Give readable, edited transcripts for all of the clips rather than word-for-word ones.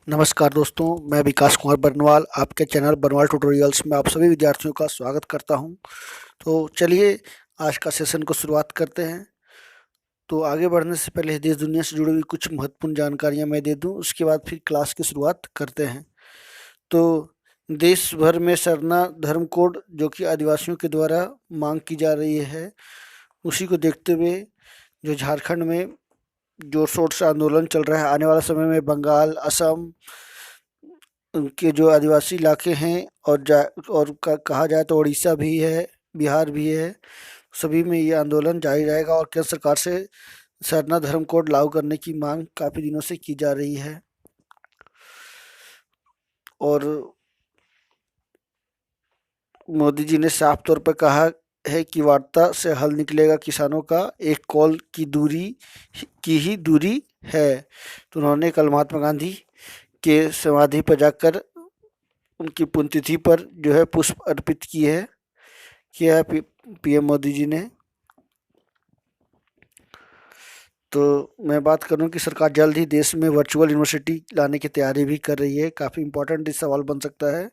नमस्कार दोस्तों, मैं विकास कुमार बरनवाल आपके चैनल बरनवाल ट्यूटोरियल्स में आप सभी विद्यार्थियों का स्वागत करता हूं। तो चलिए आज का सेशन को शुरुआत करते हैं। तो आगे बढ़ने से पहले देश दुनिया से जुड़ी हुई कुछ महत्वपूर्ण जानकारियां मैं दे दूं, उसके बाद फिर क्लास की शुरुआत करते हैं। तो देश भर में सरना धर्म कोड जो कि आदिवासियों के द्वारा मांग की जा रही है, उसी को देखते हुए जो झारखंड में जोर शोर से आंदोलन चल रहा है, आने वाले समय में बंगाल, असम के जो आदिवासी इलाके हैं और कहा जाए तो उड़ीसा भी है, बिहार भी है, सभी में ये आंदोलन जारी रहेगा और केंद्र सरकार से सरना धर्म कोड लागू करने की मांग काफ़ी दिनों से की जा रही है। और मोदी जी ने साफ तौर पर कहा है कि वार्ता से हल निकलेगा किसानों का, एक कॉल की ही दूरी है। तो उन्होंने कल महात्मा गांधी के समाधि पर जाकर उनकी पुण्यतिथि पर जो है पुष्प अर्पित किया है पीएम मोदी जी ने। तो मैं बात करूं कि सरकार जल्द ही देश में वर्चुअल यूनिवर्सिटी लाने की तैयारी भी कर रही है। काफ़ी इम्पोर्टेंट सवाल बन सकता है,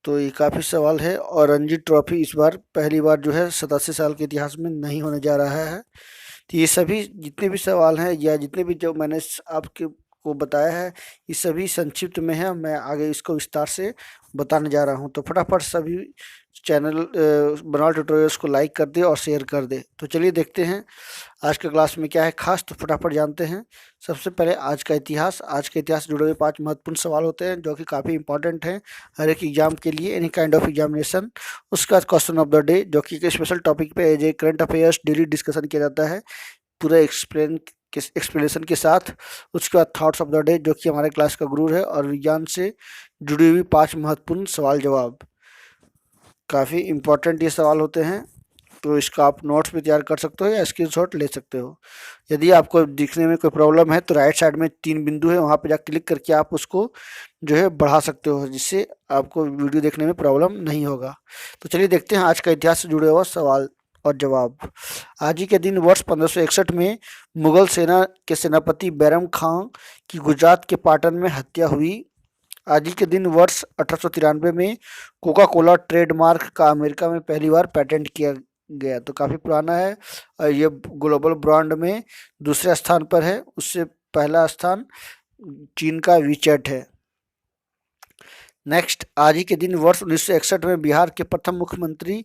तो ये काफ़ी सवाल है। और रणजी ट्रॉफी इस बार पहली बार जो है 87 साल के इतिहास में नहीं होने जा रहा है। तो ये सभी जितने भी सवाल हैं या जितने भी जो मैंने आपके को बताया है, ये सभी संक्षिप्त में है। मैं आगे इसको विस्तार से बताने जा रहा हूँ। तो फटाफट सभी चैनल बरनवाल ट्यूटोरियल्स को लाइक कर दे और शेयर कर दे। तो चलिए देखते हैं आज के क्लास में क्या है खास, तो फटाफट जानते हैं। सबसे पहले आज का इतिहास से जुड़े हुए 5 महत्वपूर्ण सवाल होते हैं जो कि काफ़ी इंपॉर्टेंट हैं हर एक एग्जाम के लिए, एनी काइंड ऑफ एग्जामिनेशन। उसका क्वेश्चन ऑफ द डे जो कि एक स्पेशल टॉपिक पे as a current affairs daily discussion किया जाता है पूरा एक्सप्लेनेशन के साथ। उसके बाद थॉट्स ऑफ द डे जो कि हमारे क्लास का गुरु है, और विज्ञान से जुड़ी हुई 5 महत्वपूर्ण सवाल जवाब। काफ़ी इम्पोर्टेंट ये सवाल होते हैं, तो इसका आप नोट्स भी तैयार कर सकते हो या स्क्रीनशॉट ले सकते हो। यदि आपको दिखने में कोई प्रॉब्लम है तो राइट साइड में 3 बिंदु है, वहाँ पे जा क्लिक करके आप उसको जो है बढ़ा सकते हो, जिससे आपको वीडियो देखने में प्रॉब्लम नहीं होगा। तो चलिए देखते हैं आज का इतिहास से जुड़े हुआ सवाल और जवाब। आज ही के दिन वर्ष 1561 में मुगल सेना के सेनापति बैरम खां की गुजरात के पाटन में हत्या हुई। आज ही के दिन वर्ष 1893 में कोका कोला ट्रेडमार्क का अमेरिका में पहली बार पेटेंट किया गया। तो काफ़ी पुराना है और ये ग्लोबल ब्रांड में दूसरे स्थान पर है। उससे पहला स्थान चीन का वीचैट है। नेक्स्ट, आज ही के दिन वर्ष 1961 में बिहार के प्रथम मुख्यमंत्री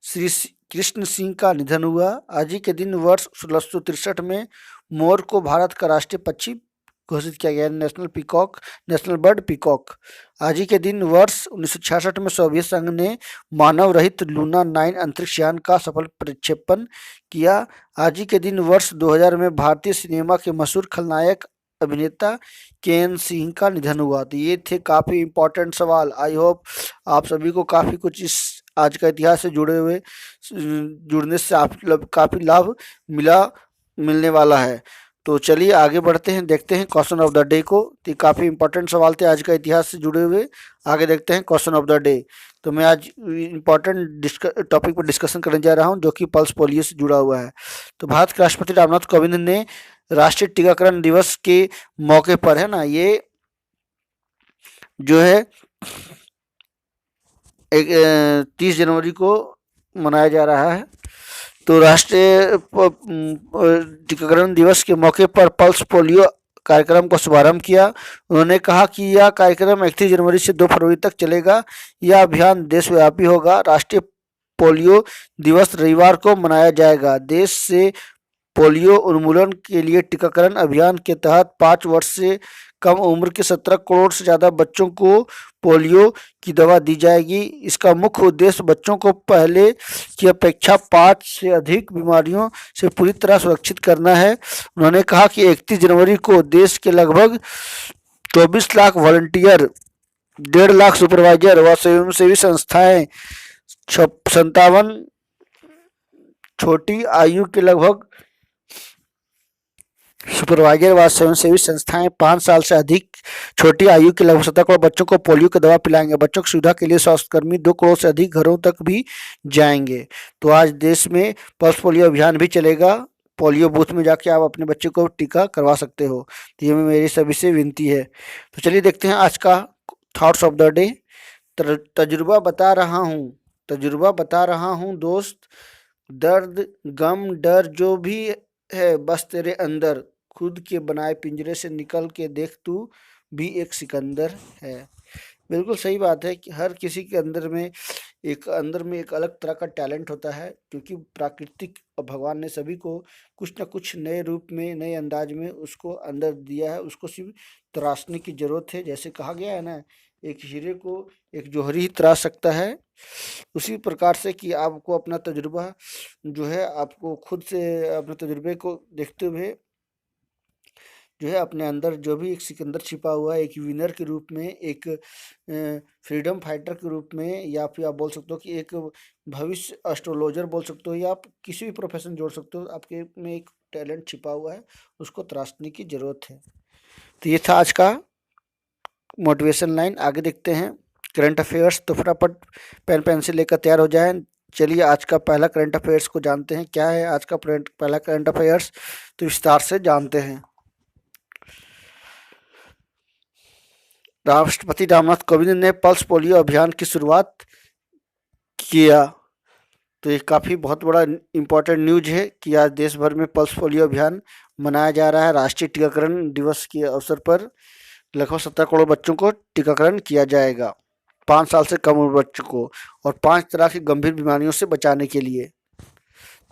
श्री कृष्ण सिंह का निधन हुआ। आज ही के दिन वर्ष 1663 में मोर को भारत का राष्ट्रीय पक्षी घोषित किया गया, नेशनल बर्ड पीकॉक। आज ही के दिन वर्ष 1966 में सोवियत संघ ने मानव रहित लूना 9 अंतरिक्ष यान का सफल प्रक्षेपण किया। आज ही के दिन वर्ष 2000 में भारतीय सिनेमा के मशहूर खलनायक अभिनेता के.एन. सिंह का निधन हुआ। तो ये थे काफ़ी इम्पोर्टेंट सवाल। आई होप आप सभी को काफ़ी कुछ इस आज का इतिहास से जुड़ने से आप काफ़ी लाभ मिलने वाला है। तो चलिए आगे बढ़ते हैं, देखते हैं क्वेश्चन ऑफ द डे को। तो काफ़ी इंपॉर्टेंट सवाल थे आज का इतिहास से जुड़े हुए। आगे देखते हैं क्वेश्चन ऑफ द डे। तो मैं आज इंपॉर्टेंट टॉपिक पर डिस्कशन करने जा रहा हूं जो कि पल्स पोलियो से जुड़ा हुआ है। तो भारत के राष्ट्रपति रामनाथ कोविंद ने राष्ट्रीय टीकाकरण दिवस के मौके पर है ना, ये जो है 30 जनवरी को मनाया जा रहा है। तो राष्ट्रीय टीकाकरण दिवस के मौके पर पल्स पोलियो कार्यक्रम का शुभारंभ किया। उन्होंने कहा कि यह कार्यक्रम 31 जनवरी से 2 फरवरी तक चलेगा। यह अभियान देशव्यापी होगा। राष्ट्रीय पोलियो दिवस रविवार को मनाया जाएगा। देश से पोलियो उन्मूलन के लिए टीकाकरण अभियान के तहत 5 वर्ष से कम उम्र के 17 करोड़ से ज़्यादा बच्चों को पोलियो की दवा दी जाएगी। इसका मुख्य उद्देश्य बच्चों को पहले की अपेक्षा 5 से अधिक बीमारियों से पूरी तरह सुरक्षित करना है। उन्होंने कहा कि 31 जनवरी को देश के लगभग 24 लाख वॉलंटियर, 1.5 लाख सुपरवाइजर व स्वयंसेवी संस्थाएं, 57 छोटी आयु के लगभग सुपरवाइजर व स्वयंसेवी संस्थाएं 5 साल से अधिक छोटी आयु के लगभग 17 करोड़ बच्चों को पोलियो की दवा पिलाएंगे। बच्चों की सुविधा के लिए स्वास्थ्यकर्मी 2 करोड़ से अधिक घरों तक भी जाएंगे। तो आज देश में पल्स पोलियो अभियान भी चलेगा। पोलियो बूथ में जाके आप अपने बच्चे को टीका करवा सकते हो। तो ये मेरी सभी से विनती है। तो चलिए देखते हैं आज का थॉट्स ऑफ द डे। तजुर्बा बता रहा हूँ दोस्त, दर्द गम डर जो भी है बस तेरे अंदर, खुद के बनाए पिंजरे से निकल के देख तू भी एक सिकंदर है। बिल्कुल सही बात है कि हर किसी के अंदर में एक अलग तरह का टैलेंट होता है, क्योंकि प्राकृतिक और भगवान ने सभी को कुछ ना कुछ नए रूप में, नए अंदाज में उसको अंदर दिया है। उसको सिर्फ तराशने की ज़रूरत है। जैसे कहा गया है ना, एक हीरे को एक जौहरी ही तराश सकता है। उसी प्रकार से कि आपको अपना तजुर्बा जो है, आपको खुद से अपने तजुर्बे को देखते हुए जो है अपने अंदर जो भी एक सिकंदर छिपा हुआ है, एक विनर के रूप में, एक फ्रीडम फाइटर के रूप में, या फिर आप बोल सकते हो कि एक भविष्य एस्ट्रोलॉजर बोल सकते हो, या आप किसी भी प्रोफेशन जोड़ सकते हो। आपके में एक टैलेंट छिपा हुआ है, उसको तराशने की ज़रूरत है। तो ये था आज का मोटिवेशन लाइन। आगे देखते हैं करंट अफेयर्स। तो फटाफट पेन पेंसिल लेकर तैयार हो जाएं। चलिए आज का पहला करंट अफेयर्स को जानते हैं। क्या है आज का पहला करंट अफेयर्स, तो विस्तार से जानते हैं। राष्ट्रपति रामनाथ कोविंद ने पल्स पोलियो अभियान की शुरुआत किया। तो ये काफ़ी बहुत बड़ा इम्पोर्टेंट न्यूज है कि आज देश भर में पल्स पोलियो अभियान मनाया जा रहा है। राष्ट्रीय टीकाकरण दिवस के अवसर पर लगभग 17 करोड़ बच्चों को टीकाकरण किया जाएगा, 5 साल से कम उम्र बच्चों को, और 5 तरह की गंभीर बीमारियों से बचाने के लिए।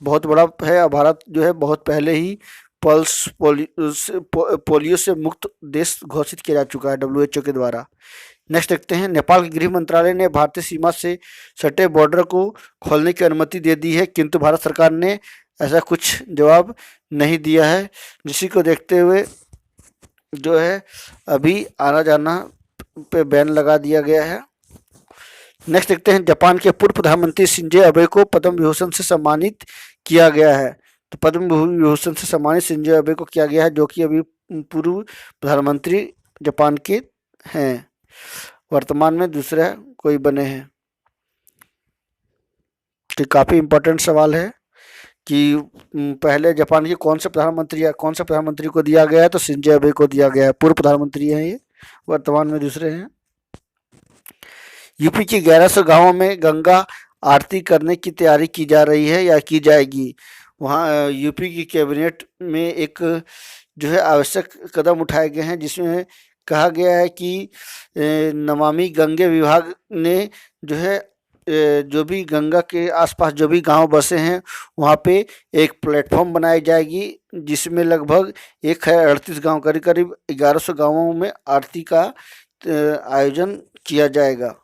बहुत बड़ा है। भारत जो है बहुत पहले ही पल्स पोलियो से मुक्त देश घोषित किया जा चुका है WHO के द्वारा। नेक्स्ट देखते हैं, नेपाल के गृह मंत्रालय ने भारतीय सीमा से सटे बॉर्डर को खोलने की अनुमति दे दी है, किंतु भारत सरकार ने ऐसा कुछ जवाब नहीं दिया है, जिसी को देखते हुए जो है अभी आना जाना पे बैन लगा दिया गया है। नेक्स्ट देखते हैं, जापान के पूर्व प्रधानमंत्री शिंजो अबे को पद्म विभूषण से सम्मानित किया गया है। तो पद्म विभूषण से सम्मानित शिंजो अबे को किया गया है, जो कि अभी पूर्व प्रधानमंत्री जापान के हैं, वर्तमान में दूसरा कोई बने हैं। तो काफ़ी इम्पोर्टेंट सवाल है कि पहले जापान के कौन से प्रधानमंत्री को दिया गया है, तो शिंजो अबे को दिया गया है। पूर्व प्रधानमंत्री हैं ये, वर्तमान में दूसरे हैं। यूपी के 1100 गांवों में गंगा आरती करने की तैयारी की जा रही है या की जाएगी। वहाँ यूपी की कैबिनेट में एक जो है आवश्यक कदम उठाए गए हैं, जिसमें कहा गया है कि नमामि गंगे विभाग ने जो है जो भी गंगा के आसपास जो भी गांव बसे हैं वहाँ पे एक प्लेटफॉर्म बनाई जाएगी, जिसमें लगभग 38 गांव, करीब करीब 1100 गांवों में आरती का आयोजन किया जाएगा।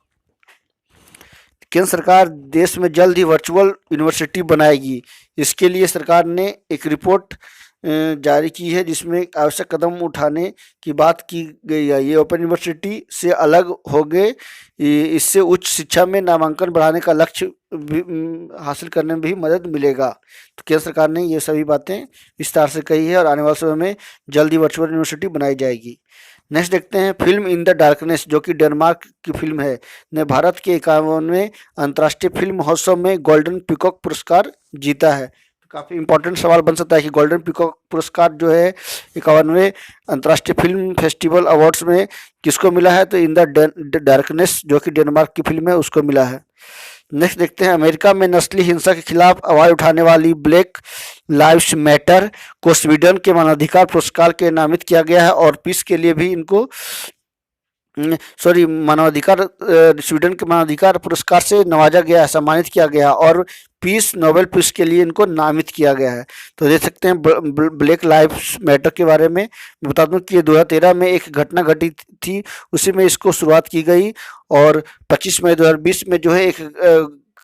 केंद्र सरकार देश में जल्द ही वर्चुअल यूनिवर्सिटी बनाएगी। इसके लिए सरकार ने एक रिपोर्ट जारी की है, जिसमें आवश्यक कदम उठाने की बात की गई है। ये ओपन यूनिवर्सिटी से अलग हो गए, इससे उच्च शिक्षा में नामांकन बढ़ाने का लक्ष्य हासिल करने में भी मदद मिलेगा। तो केंद्र सरकार ने ये सभी बातें विस्तार से कही है, और आने वाले समय में जल्द ही वर्चुअल यूनिवर्सिटी बनाई जाएगी। नेक्स्ट देखते हैं, फिल्म इन द डार्कनेस, जो कि डेनमार्क की फिल्म है, ने भारत के 51वें अंतर्राष्ट्रीय फिल्म महोत्सव में गोल्डन पीकॉक पुरस्कार जीता है। काफ़ी इंपॉर्टेंट सवाल बन सकता है कि गोल्डन पीकॉक पुरस्कार जो है 51वें अंतर्राष्ट्रीय फिल्म फेस्टिवल अवार्ड्स में किसको मिला है, तो इन द डार्कनेस जो कि डेनमार्क की फिल्म है उसको मिला है। नेक्स्ट देखते हैं, अमेरिका में नस्ली हिंसा के खिलाफ आवाज उठाने वाली ब्लैक लाइव्स मैटर को स्वीडन के मानवाधिकार पुरस्कार के नामित किया गया है, और पीस के लिए भी इनको स्वीडन के मानवाधिकार पुरस्कार से नवाजा गया है, सम्मानित किया गया, और पीस नोबेल पीस के लिए इनको नामित किया गया है। तो देख सकते हैं ब्लैक लाइव्स मैटर के बारे में बता दूं कि ये 2013 में एक घटना घटी थी, उसी में इसको शुरुआत की गई, और 25 मई 2020 में जो है एक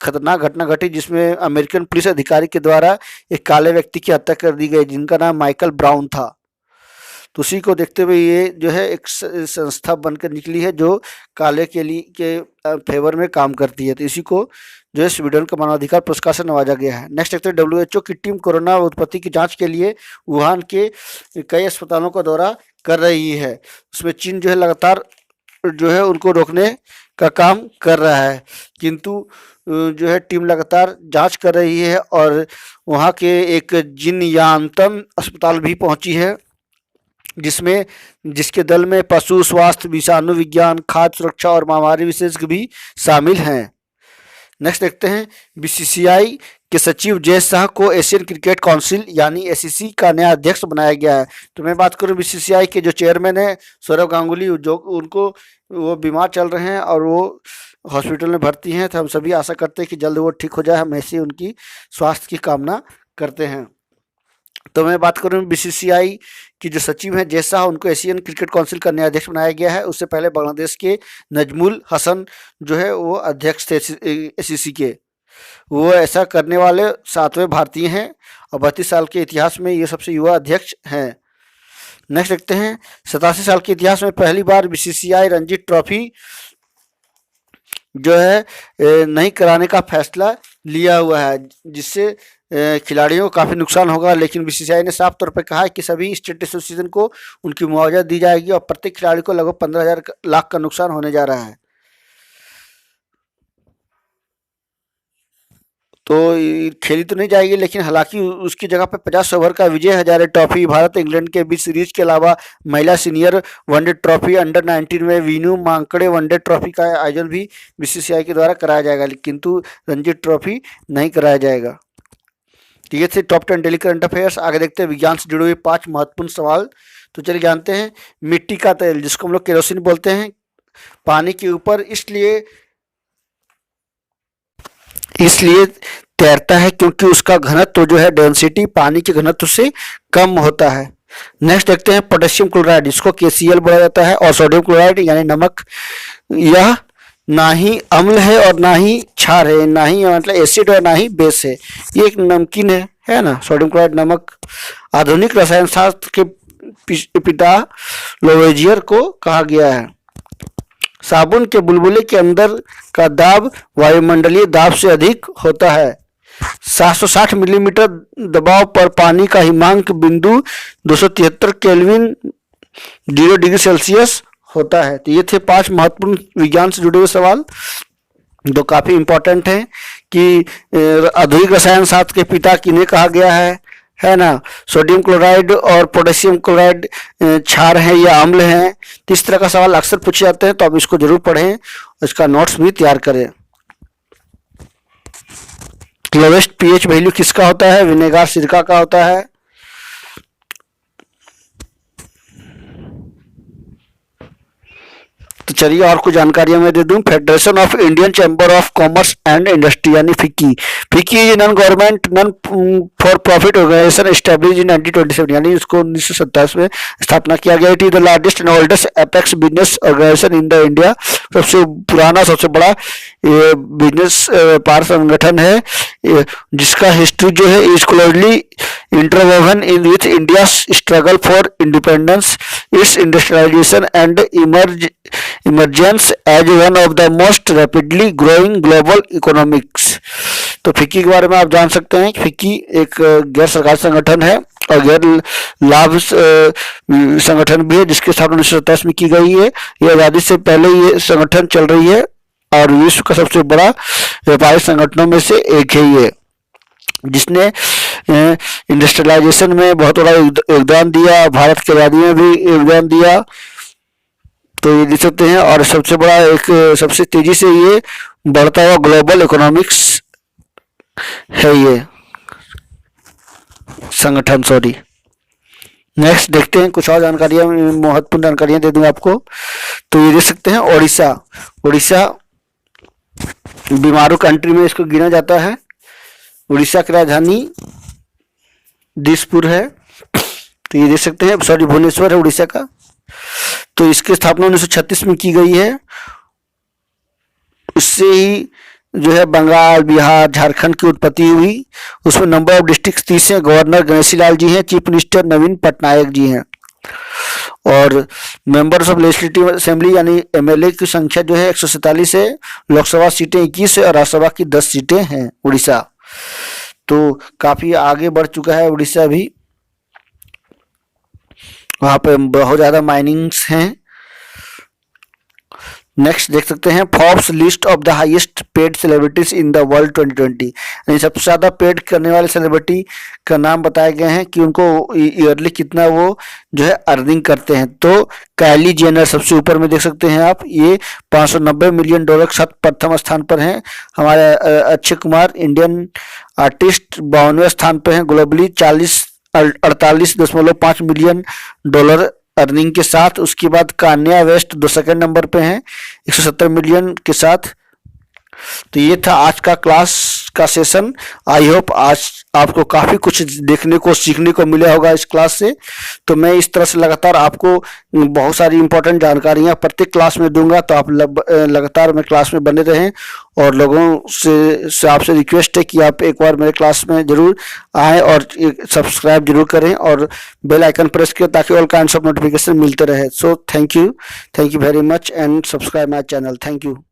खतरनाक घटना घटी, जिसमें अमेरिकन पुलिस अधिकारी के द्वारा एक काले व्यक्ति की हत्या कर दी गई, जिनका नाम माइकल ब्राउन था। तो उसी को देखते हुए ये जो है एक संस्था बनकर निकली है जो काले के फेवर में काम करती है। तो इसी को जो है स्वीडन का मानवाधिकार पुरस्कार से नवाजा गया है। नेक्स्ट देखते हैं, WHO की टीम कोरोना उत्पत्ति की जांच के लिए वुहान के कई अस्पतालों का दौरा कर रही है। उसमें चीन जो है लगातार जो है उनको रोकने का काम कर रहा है, किंतु जो है टीम लगातार जांच कर रही है और वहां के एक जिनयांतन अस्पताल भी पहुंची है, जिसके दल में पशु स्वास्थ्य, विषाणु विज्ञान, खाद्य सुरक्षा और महामारी विशेषज्ञ भी शामिल हैं। नेक्स्ट देखते हैं, बीसीसीआई के सचिव जय शाह को एशियन क्रिकेट काउंसिल यानी एसीसी का नया अध्यक्ष बनाया गया है। तो मैं बात करूं बीसीसीआई के जो चेयरमैन है सौरव गांगुली, जो उनको वो बीमार चल रहे हैं और वो हॉस्पिटल में भर्ती हैं, तो हम सभी आशा करते हैं कि जल्द वो ठीक हो जाए। हम ऐसे उनकी स्वास्थ्य की कामना करते हैं। तो मैं बात करूं बीसीसीआई की जो सचिव हैं जय शाह, उनको एशियन क्रिकेट काउंसिल का नया अध्यक्ष बनाया गया है। उससे पहले बांग्लादेश के नजमुल हसन जो है वो अध्यक्ष थे एसीसी के। वो ऐसा करने वाले 7वें भारतीय हैं और 32 साल के इतिहास में ये सबसे युवा अध्यक्ष हैं। नेक्स्ट देखते हैं, 87 साल के इतिहास में पहली बार बीसीसीआई रणजी ट्रॉफी जो है नहीं कराने का फैसला लिया हुआ है, जिससे खिलाड़ियों को काफ़ी नुकसान होगा। लेकिन बीसीसीआई ने साफ तौर पर कहा है कि सभी स्टेट एसोसिएशन को उनकी मुआवजा दी जाएगी और प्रत्येक खिलाड़ी को लगभग 15,000 लाख का नुकसान होने जा रहा है। तो खेली तो नहीं जाएगी, लेकिन हालांकि उसकी जगह पे 50 ओवर का विजय हजारे ट्रॉफी, भारत इंग्लैंड के बीच सीरीज के अलावा महिला सीनियर वनडे ट्रॉफी, अंडर 19 में वीनू मांकड़े वनडे ट्रॉफी का आयोजन भी बीसीसीआई के द्वारा कराया जाएगा, किंतु रणजी ट्रॉफी नहीं कराया जाएगा। तो ये थे टॉप 10 डेली करंट अफेयर्स। आगे देखते हैं विज्ञान से जुड़े हुए 5 महत्वपूर्ण सवाल। तो चलिए जानते हैं, मिट्टी का तेल जिसको हम लोग केरोसिन बोलते हैं, पानी के ऊपर इसलिए तैरता है क्योंकि उसका घनत्व जो है डेंसिटी पानी के घनत्व से कम होता है। नेक्स्ट देखते हैं पोटेशियम क्लोराइड, जिसको KCl बोला जाता है, और सोडियम क्लोराइड यानी नमक। यह ना ही अम्ल है और ना ही क्षार है, ना ही मतलब एसिड और ना ही बेस है, ये एक नमकीन है ना, सोडियम क्लोराइड नमक। आधुनिक रसायन शास्त्र के पिता लोवेजियर को कहा गया है। साबुन के बुलबुले के अंदर का दाब वायुमंडलीय दाब से अधिक होता है। 760 मिलीमीटर दबाव पर पानी का हिमांक बिंदु 273 केल्विन 0 डिग्री सेल्सियस होता है। तो ये थे 5 महत्वपूर्ण विज्ञान से जुड़े हुए सवाल, जो काफी इंपॉर्टेंट हैं कि आधुनिक रसायन शास्त्र के पिता किन्हें कहा गया है ना। सोडियम क्लोराइड और पोटेशियम क्लोराइड क्षार हैं या अम्ल हैं। तो इस तरह का सवाल अक्सर पूछे जाते हैं, तो आप इसको जरूर पढ़ें, इसका नोट्स भी तैयार करें। लोवेस्ट पीएच वैल्यू किसका होता है? विनेगार सिरका का होता है। तो चलिए और कुछ जानकारियां मैं दे दूं। Federation of Indian chamber of commerce and industry यानी FICCI. FICCI is non government non for profit organisation established in 1927 यानी इसको 1927 में स्थापना किया गया। It is the largest and oldest apex business organisation in the India. सबसे पुराना सबसे बड़ा बिजनेस पार संगठन है, जिसका हिस्ट्री जो है is closely interwoven in with India struggle for independence, its industrialisation and emergence as one of the most rapidly growing global economics. तो फिक्की के बारे में आप जान सकते हैं। फिक्की एक गैर सरकारी संगठन है और गैर लाभ संगठन भी है, जिसकी स्थापना 1927 में की गई है। ये आज़ादी से पहले ये संगठन चल रही है और विश्व का सबसे बड़ा व्यापारिक संगठनों में से एक है ये, जिसने इंडस्ट्रियलाइजेशन में बहुत बड़ा योगदान दिया, भारत की आज़ादी में भी योगदान दिया। तो ये देख सकते हैं, और सबसे बड़ा एक सबसे तेजी से ये बढ़ता हुआ ग्लोबल इकोनॉमिक्स है ये संगठन। सॉरी, नेक्स्ट देखते हैं कुछ और जानकारियां, महत्वपूर्ण जानकारियां दे दूंगा आपको। तो ये देख सकते हैं उड़ीसा बीमारू कंट्री में इसको गिना जाता है। उड़ीसा की राजधानी दिसपुर है। तो ये देख सकते हैं, सॉरी भुवनेश्वर है उड़ीसा का। तो इसकी स्थापना 1936 में की गई है। उससे ही जो है बंगाल, बिहार, झारखंड की उत्पत्ति हुई। उसमें नंबर ऑफ डिस्ट्रिक्ट 30 हैं। गवर्नर गणेशी लाल जी हैं, चीफ मिनिस्टर नवीन पटनायक जी हैं, और मेंबर्स ऑफ लेजिस्लेटिव असेंबली यानी एमएलए की संख्या जो है 147 है। लोकसभा सीटें 21 है और राज्यसभा की 10 सीटें हैं उड़ीसा। तो काफी आगे बढ़ चुका है उड़ीसा भी। वहाँ पे बहुत ज़्यादा माइनिंग्स हैं। नेक्स्ट देख सकते हैं Forbes list of the highest paid celebrities in the world 2020, यानी सबसे ज़्यादा पेड करने वाले सेलिब्रिटी का नाम बताए गए हैं कि उनको ईयरली कितना वो जो है अर्निंग करते हैं। तो काइली जेनर सबसे ऊपर में देख सकते हैं आप, ये $590 मिलियन के साथ प्रथम स्थान पर हैं। हमारे अक्षय कुमार इंडियन आर्टिस्ट 52वें स्थान पर हैं ग्लोबली 48.5 मिलियन डॉलर अर्निंग के साथ। उसके बाद कान्या वेस्ट 2 नंबर पे हैं 170 मिलियन के साथ। तो ये था आज का क्लास का सेशन। आई होप आज आपको काफ़ी कुछ देखने को सीखने को मिला होगा इस क्लास से। तो मैं इस तरह से लगातार आपको बहुत सारी इंपॉर्टेंट जानकारियाँ प्रत्येक क्लास में दूंगा, तो आप लगातार मेरे क्लास में बने रहें। और लोगों से आपसे रिक्वेस्ट है कि आप एक बार मेरे क्लास में ज़रूर आएँ और सब्सक्राइब जरूर करें और बेल आइकन प्रेस करें ताकि ऑल काइंड्स ऑफ नोटिफिकेशन मिलते रहे। So thank you very much and subscribe my channel. Thank you.